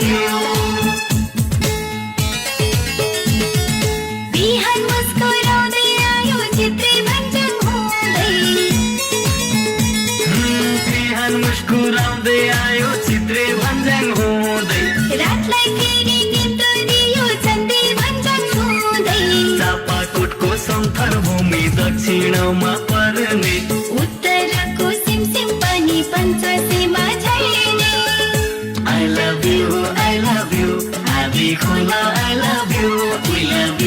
love you. बिहान मुस्कुराउँदै आयो चित्रे भञ्ज्याङ हुँदै। बिहान मुस्कुराउँदै आयो चित्रे भञ्ज्याङ हुँदै। रातलाई फेरि निम्तो दियो चन्दी भञ्ज्याङ छुँदै। चापाकोटको समथर भूमि दक्षिणमा पर्ने उत्तरको सिमसिम पनि पञ्चसीमा छैने। I love you, आदि खोला I love you, we love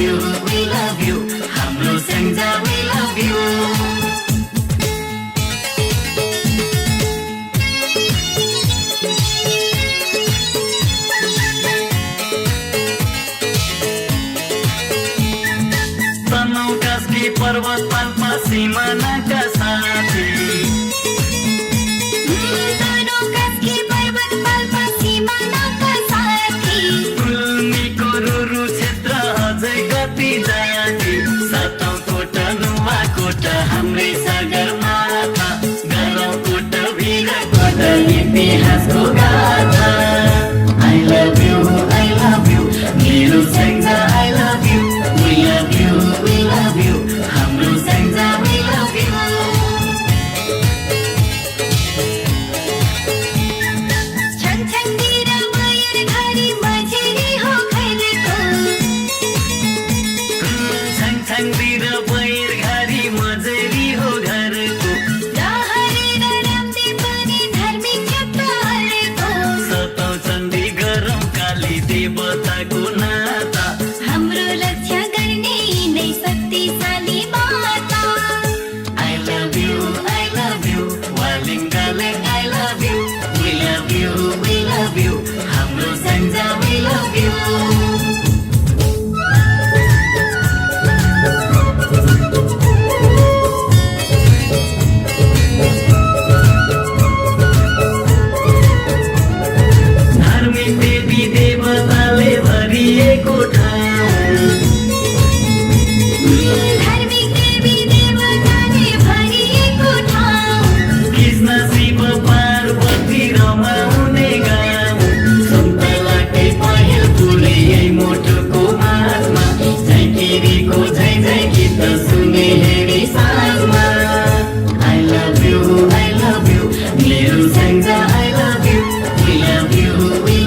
you, हाम्रो Syangja we love you. तनौ Kaski पर्वत पाल्पा सिमानाका साथी। तनौ कास्की पर्वत पाल्पा सिमानाका साथी। गुल्मीको रुरु क्षेत्र अझै कति जाति। सातौं कोट नुवाकोट हाम्रै सगरमाथा। गरौँकोट भिरकोट इतिहासको गाथा। I love you, मेरो Syangja I love you, we love you, हाम्रो स्याङ्जा we love you. छङछङतिर मयूर घरी मझेरी हो घरको। छङछङतिर बैर घारी मजेरी हो घरको। लहरेर राम्री पनि धार्मिक क्षेत्रहरूको। सतौं चण्डी गरौँ काली देवताको नाता। हाम्रो रक्षा गर्ने नै शक्तिशाली माता। I love you, वालिङ्गालेङ I love you, we love you, हाम्रो स्याङ्जा we love you. धार्मिक देवी देवताले भरिएको ठाउँ। धार्मिक देवी देवताले भरिएको ठाउँ। कृष्ण शिव पार्वती रमाउने गाउँ। सुन्तलाकै पहिल फुले यही मोटोको माथमा। झैकिरीको झै झै गीत सुने हेरी साँझमा। I love you, मेरो Syangja I love you, we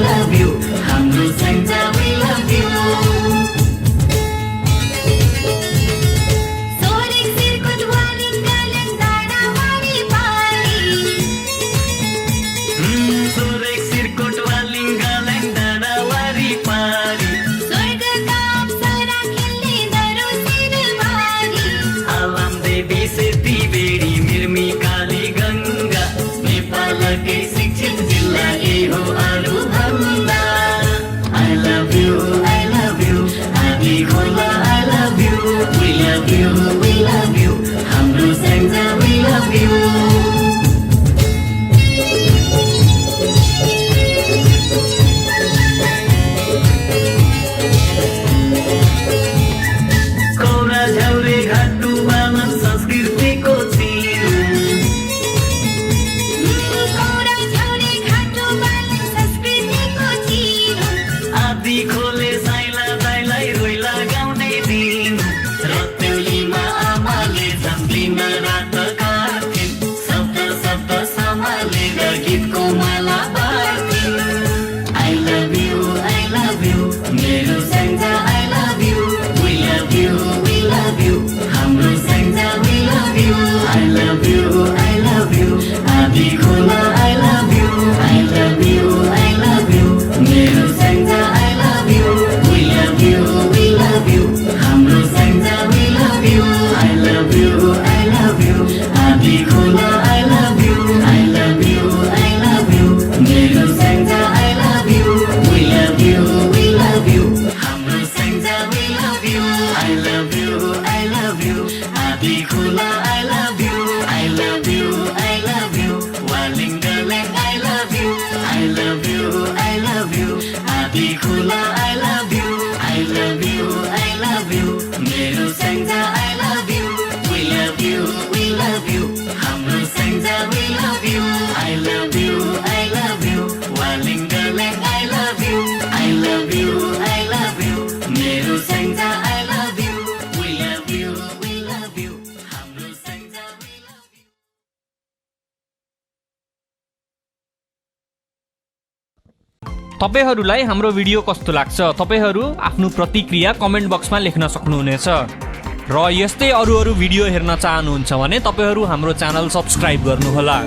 love you, हाम्रो Syangja we love you. Soreng Sirkot वालिङ्गालेङ डाँडावारी पारी। सोरेक सिरकोट वालिङ्गालेङ डाँडावारी पारी। स्वर्गका अप्सरा खेल्ने दरो शिरबारी। आलाम देवी सेती बेडी मिर्मी काली गङ्गा। नेपालकै शिक्षित जिल्ला यही हो अरू भन्दा। I love you, आदि खोला I love you, we love you, हाम्रो स्याङ्जा we love you. कौरा झ्याउरे घाटु बालन संस्कृतिको चिनो। कौरा झ्याउरे घाटो बालन संस्कृतिको चिनो। आदि खोले साइला दाइलाई रोइला गाउने दिन। रत्तेलीमा आमाले झम्लिन रात काट्थिन्। शब्द शब्द सम्हालेर गीतको माला बाँड्थिन्। I love you, मेरो Syangja I love you, we love you, हाम्रो Syangja we love you. I love you, आदि खोला I love you, मेरो Syangja I love you, we love you, हाम्रो Syangja we love you. I love you, आदि खोला I love you, मेरो Syangja I love you, we love you, हाम्रो Syangja we love you. I love you, आदि खोला I love you, वालिङ्गालेङ I love you, आदि खोला I love you, मेरो Syangja I love you, we love you, हाम्रो Syangja we love you. I love you, वालिङ्गालेङ I love you, तपाईहरुलाई हाम्रो video कस्तो लाग्छ तपाईहरु आफ्नो प्रतिक्रिया कमेन्ट बक्समा लेख्न सक्नुहुनेछ र यस्तै अरु भिडियो हेर्न चाहनुहुन्छ भने तपाईहरु हाम्रो च्यानल सब्स्क्राइब गर्नुहोला।